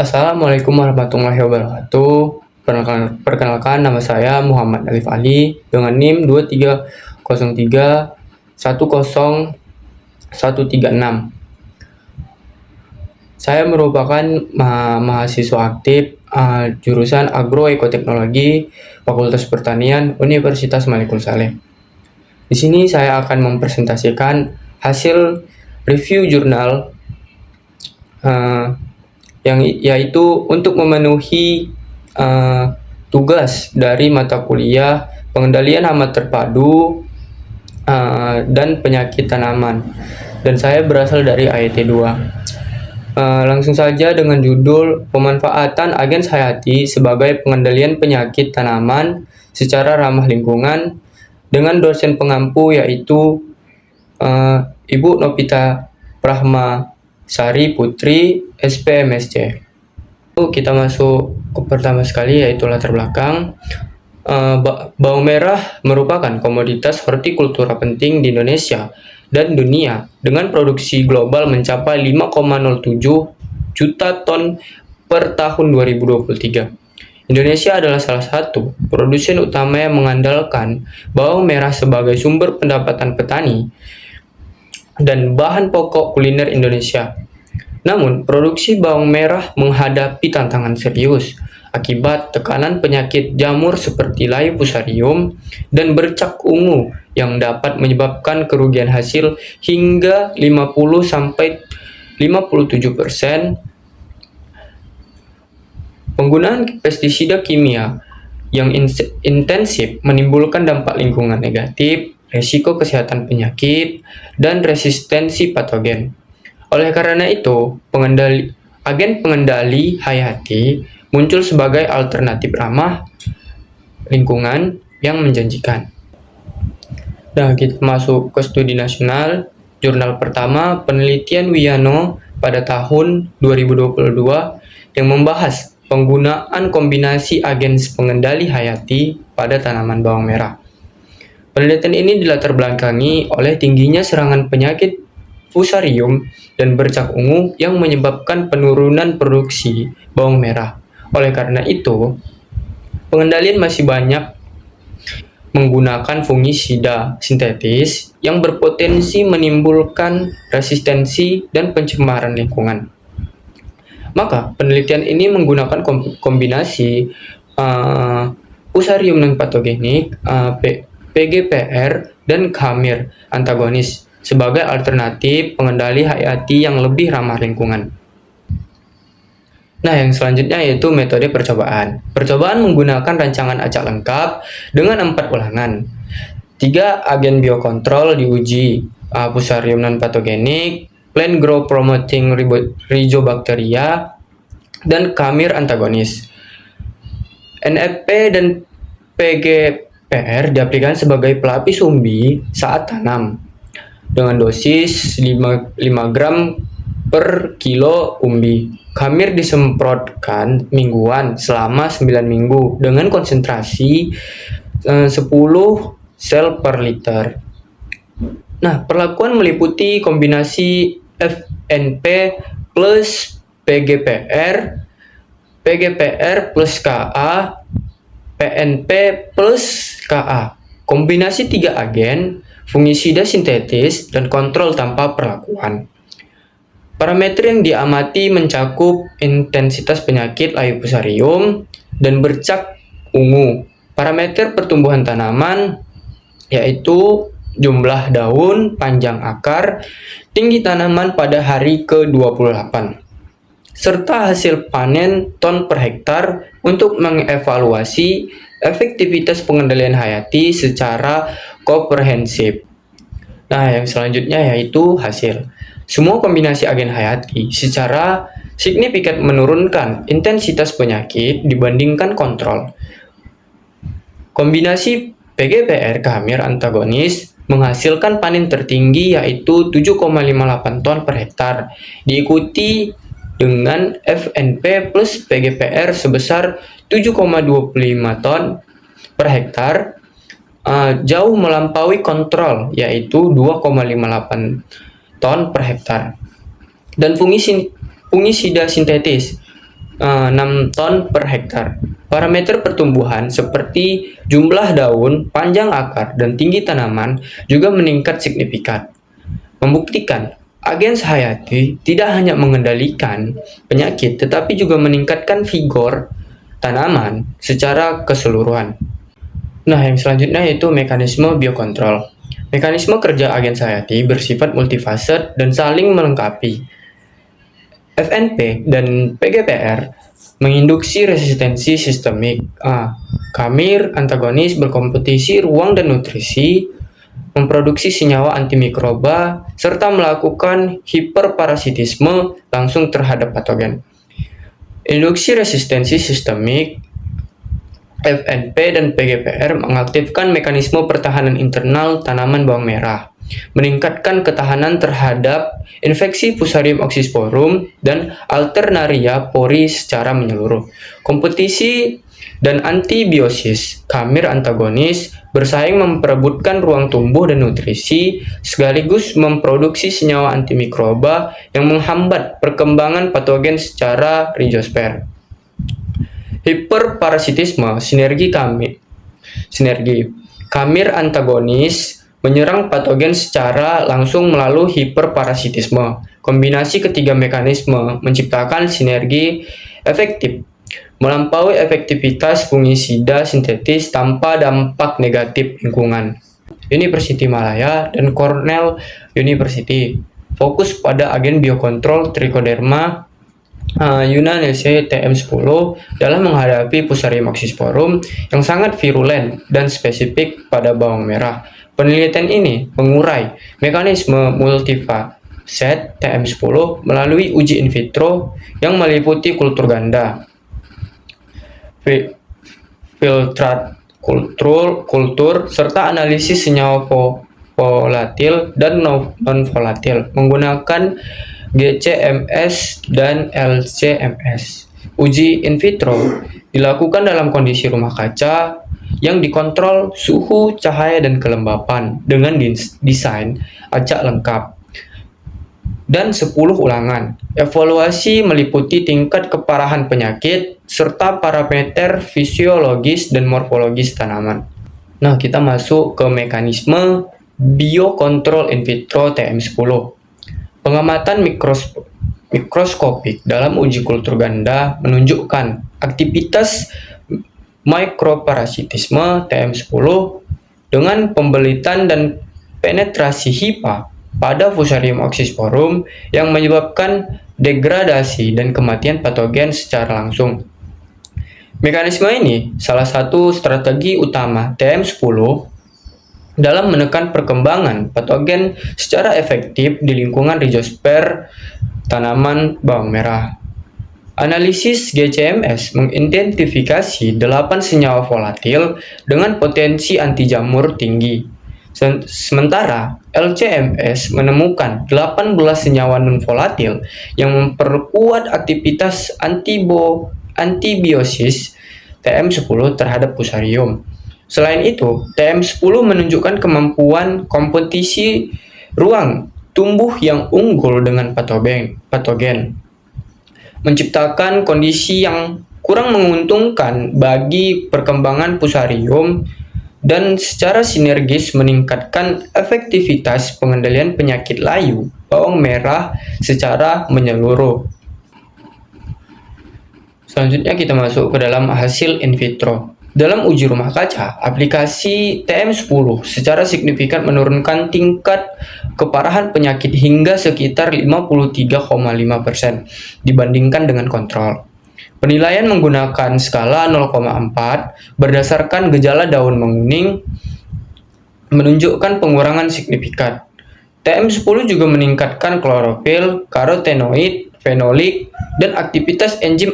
Assalamualaikum warahmatullahi wabarakatuh. Perkenalkan nama saya Muhammad Alif Ali dengan NIM 2303 1010136. Saya merupakan mahasiswa aktif jurusan Agroekoteknologi Fakultas Pertanian Universitas Malikul Saleh. Di sini saya akan mempresentasikan hasil review jurnal yang yaitu untuk memenuhi tugas dari mata kuliah pengendalian hama terpadu dan penyakit tanaman, dan saya berasal dari AET 2. Langsung saja dengan judul pemanfaatan agens hayati sebagai pengendalian penyakit tanaman secara ramah lingkungan dengan dosen pengampu yaitu Ibu Novita Prahmasari Putri SPMSC. Kita masuk ke pertama sekali yaitu latar belakang. Bawang merah merupakan komoditas hortikultura penting di Indonesia dan dunia dengan produksi global mencapai 5,07 juta ton per tahun 2023. Indonesia adalah salah satu produsen utama yang mengandalkan bawang merah sebagai sumber pendapatan petani dan bahan pokok kuliner Indonesia. Namun, produksi bawang merah menghadapi tantangan serius akibat tekanan penyakit jamur seperti layu fusarium dan bercak ungu yang dapat menyebabkan kerugian hasil hingga 50-57%. Penggunaan pestisida kimia yang intensif menimbulkan dampak lingkungan negatif, resiko kesehatan penyakit, dan resistensi patogen. Oleh karena itu, agen pengendali hayati muncul sebagai alternatif ramah lingkungan yang menjanjikan. Nah, kita masuk ke studi nasional. Jurnal pertama, penelitian Wiyano pada tahun 2022 yang membahas penggunaan kombinasi agens pengendali hayati pada tanaman bawang merah. Penelitian ini dilatar belakangi oleh tingginya serangan penyakit fusarium dan bercak ungu yang menyebabkan penurunan produksi bawang merah. Oleh karena itu, pengendalian masih banyak menggunakan fungisida sintetis yang berpotensi menimbulkan resistensi dan pencemaran lingkungan. Maka, penelitian ini menggunakan kombinasi Fusarium non-patogenik, PGPR, dan Khamir antagonis sebagai alternatif pengendali hayati yang lebih ramah lingkungan. Nah, yang selanjutnya yaitu metode percobaan. Percobaan menggunakan rancangan acak lengkap dengan 4 ulangan. 3 agen biokontrol diuji, Fusarium non-patogenik, Plant Growth Promoting Rhizobacteria, dan Khamir antagonis. NFP dan PGPR diaplikasikan sebagai pelapis umbi saat tanam dengan dosis 5 gram per kilo umbi. Khamir disemprotkan mingguan selama 9 minggu dengan konsentrasi 10 sel per liter. Nah, perlakuan meliputi kombinasi FNP plus PGPR, PGPR plus KA, PNP plus KA. Kombinasi 3 agen, fungisida sintetis, dan kontrol tanpa perlakuan. Parameter yang diamati mencakup intensitas penyakit layu fusarium dan bercak ungu. Parameter pertumbuhan tanaman yaitu jumlah daun, panjang akar, tinggi tanaman pada hari ke-28, serta hasil panen ton per hektar untuk mengevaluasi efektivitas pengendalian hayati secara komprehensif. Nah, yang selanjutnya yaitu hasil. Semua kombinasi agen hayati secara signifikan menurunkan intensitas penyakit dibandingkan kontrol. Kombinasi PGPR Khamir antagonis menghasilkan panen tertinggi yaitu 7,58 ton per hektar, diikuti dengan FNP plus PGPR sebesar 7,25 ton per hektar, jauh melampaui kontrol yaitu 2,58 ton per hektar. Dan fungisida sintetis 6 ton per hektar. Parameter pertumbuhan seperti jumlah daun, panjang akar, dan tinggi tanaman juga meningkat signifikan, membuktikan Agens Hayati tidak hanya mengendalikan penyakit tetapi juga meningkatkan vigor tanaman secara keseluruhan. Nah, yang selanjutnya yaitu mekanisme biokontrol. Mekanisme kerja Agens Hayati bersifat multifase dan saling melengkapi. FNP dan PGPR menginduksi resistensi sistemik. Kamir antagonis berkompetisi ruang dan nutrisi, memproduksi senyawa antimikroba, serta melakukan hiperparasitisme langsung terhadap patogen. Induksi resistensi sistemik, FNP dan PGPR mengaktifkan mekanisme pertahanan internal tanaman bawang merah, meningkatkan ketahanan terhadap infeksi Fusarium oxysporum dan Alternaria pori secara menyeluruh. Kompetisi dan antibiosis, kamir antagonis, bersaing memperebutkan ruang tumbuh dan nutrisi, sekaligus memproduksi senyawa antimikroba yang menghambat perkembangan patogen secara rizosfer. Hiperparasitisme, sinergi. Kamir antagonis menyerang patogen secara langsung melalui hiperparasitisme. Kombinasi ketiga mekanisme menciptakan sinergi efektif, melampaui efektivitas fungisida sintetis tanpa dampak negatif lingkungan. University Malaya dan Cornell University fokus pada agen biokontrol Trichoderma Yunaense TM10 dalam menghadapi Fusarium oxysporum yang sangat virulen dan spesifik pada bawang merah. Penelitian ini mengurai mekanisme multifaset TM10 melalui uji in vitro yang meliputi kultur ganda, filtrat kultur, serta analisis senyawa volatil dan non-volatil menggunakan GCMS dan LCMS. Uji in vitro dilakukan dalam kondisi rumah kaca yang dikontrol suhu, cahaya, dan kelembapan dengan desain acak lengkap dan 10 ulangan. Evaluasi meliputi tingkat keparahan penyakit serta parameter fisiologis dan morfologis tanaman. Nah, kita masuk ke mekanisme biokontrol in vitro TM10. Pengamatan mikroskopik dalam uji kultur ganda menunjukkan aktivitas mikroparasitisme TM10 dengan pembelitan dan penetrasi HIPA pada Fusarium oxysporum yang menyebabkan degradasi dan kematian patogen secara langsung. Mekanisme ini salah satu strategi utama TM10 dalam menekan perkembangan patogen secara efektif di lingkungan rizosfer tanaman bawang merah. Analisis GCMS mengidentifikasi 8 senyawa volatil dengan potensi anti jamur tinggi. Sementara LCMS menemukan 18 senyawa non-volatil yang memperkuat aktivitas antibiosis TM10 terhadap Fusarium. Selain itu, TM10 menunjukkan kemampuan kompetisi ruang tumbuh yang unggul dengan patogen, menciptakan kondisi yang kurang menguntungkan bagi perkembangan Fusarium dan secara sinergis meningkatkan efektivitas pengendalian penyakit layu bawang merah secara menyeluruh. Selanjutnya kita masuk ke dalam hasil in vitro. Dalam uji rumah kaca, aplikasi TM10 secara signifikan menurunkan tingkat keparahan penyakit hingga sekitar 53,5% dibandingkan dengan kontrol. Penilaian menggunakan skala 0,4 berdasarkan gejala daun menguning menunjukkan pengurangan signifikan. TM10 juga meningkatkan klorofil, karotenoid, fenolik, dan aktivitas enzim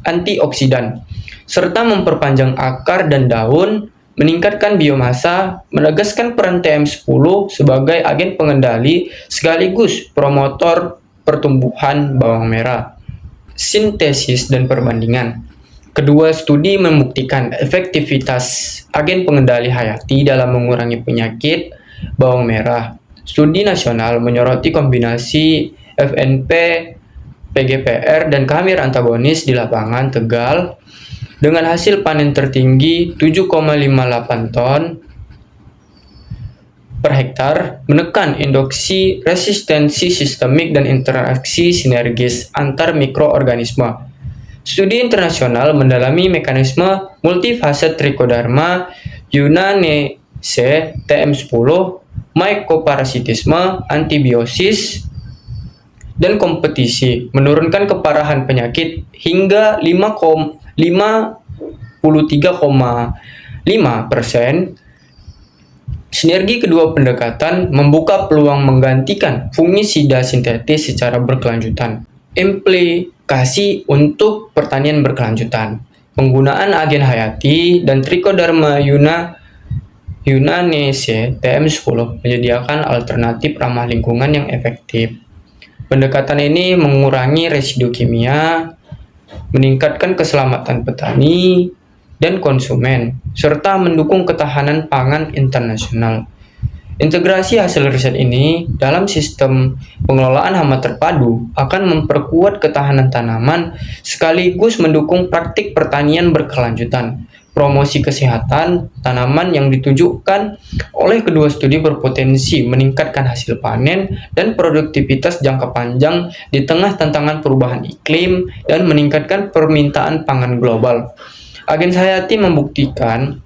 antioksidan, serta memperpanjang akar dan daun, meningkatkan biomasa, menegaskan peran TM10 sebagai agen pengendali sekaligus promotor pertumbuhan bawang merah. Sintesis dan perbandingan. Kedua studi membuktikan efektivitas agen pengendali hayati dalam mengurangi penyakit bawang merah. Studi nasional menyoroti kombinasi FNP, PGPR dan Khamir antagonis di lapangan Tegal dengan hasil panen tertinggi 7,58 ton per hektar, menekan induksi resistensi sistemik dan interaksi sinergis antar mikroorganisme. Studi internasional mendalami mekanisme multifase Trichoderma yunnaense TM10, mycoparasitisme, antibiosis, dan kompetisi menurunkan keparahan penyakit hingga 53,5%. Sinergi kedua pendekatan membuka peluang menggantikan fungisida sintetis secara berkelanjutan. Implikasi untuk pertanian berkelanjutan. Penggunaan agen hayati dan Trichoderma yunnaense TM10 menyediakan alternatif ramah lingkungan yang efektif. Pendekatan ini mengurangi residu kimia, meningkatkan keselamatan petani dan konsumen, serta mendukung ketahanan pangan internasional. Integrasi hasil riset ini dalam sistem pengelolaan hama terpadu akan memperkuat ketahanan tanaman sekaligus mendukung praktik pertanian berkelanjutan. Promosi kesehatan tanaman yang ditujukan oleh kedua studi berpotensi meningkatkan hasil panen dan produktivitas jangka panjang di tengah tantangan perubahan iklim dan meningkatkan permintaan pangan global. Agen hayati membuktikan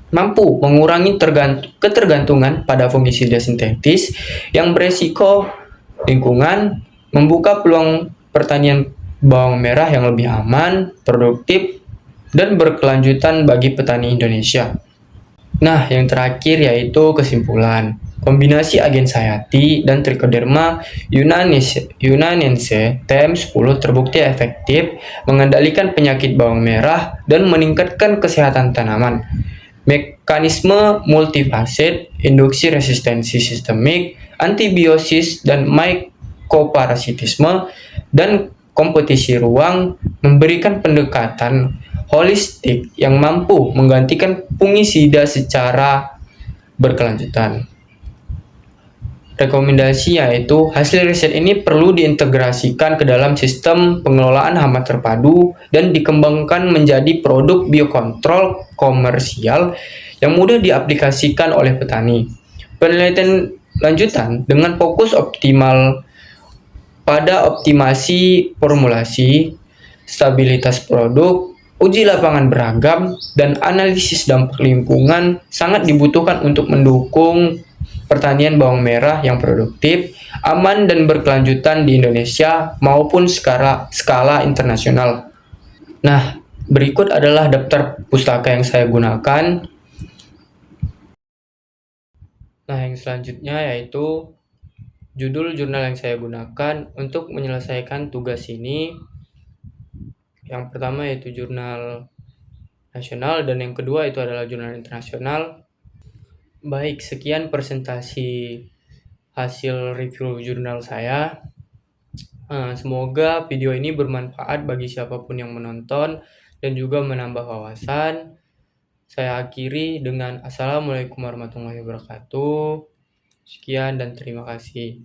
mampu mengurangi ketergantungan pada fungisida sintetis yang beresiko lingkungan, membuka peluang pertanian bawang merah yang lebih aman, produktif, dan berkelanjutan bagi petani Indonesia. Nah, yang terakhir yaitu kesimpulan. Kombinasi agen hayati dan Trichoderma yunnaense TM10 terbukti efektif mengendalikan penyakit bawang merah dan meningkatkan kesehatan tanaman. Mekanisme multifaset, induksi resistensi sistemik, antibiosis, dan mycoparasitisme, dan kompetisi ruang memberikan pendekatan holistik yang mampu menggantikan fungisida secara berkelanjutan. Rekomendasi yaitu hasil riset ini perlu diintegrasikan ke dalam sistem pengelolaan hama terpadu dan dikembangkan menjadi produk biokontrol komersial yang mudah diaplikasikan oleh petani. Penelitian lanjutan dengan fokus optimal pada optimasi formulasi, stabilitas produk, uji lapangan beragam, dan analisis dampak lingkungan sangat dibutuhkan untuk mendukung pertanian bawang merah yang produktif, aman, dan berkelanjutan di Indonesia maupun skala internasional. Nah, berikut adalah daftar pustaka yang saya gunakan. Nah, yang selanjutnya yaitu judul jurnal yang saya gunakan untuk menyelesaikan tugas ini. Yang pertama yaitu jurnal nasional dan yang kedua itu adalah jurnal internasional. Baik, sekian presentasi hasil review jurnal saya. Semoga video ini bermanfaat bagi siapapun yang menonton dan juga menambah wawasan. Saya akhiri dengan Assalamualaikum warahmatullahi wabarakatuh. Sekian dan terima kasih.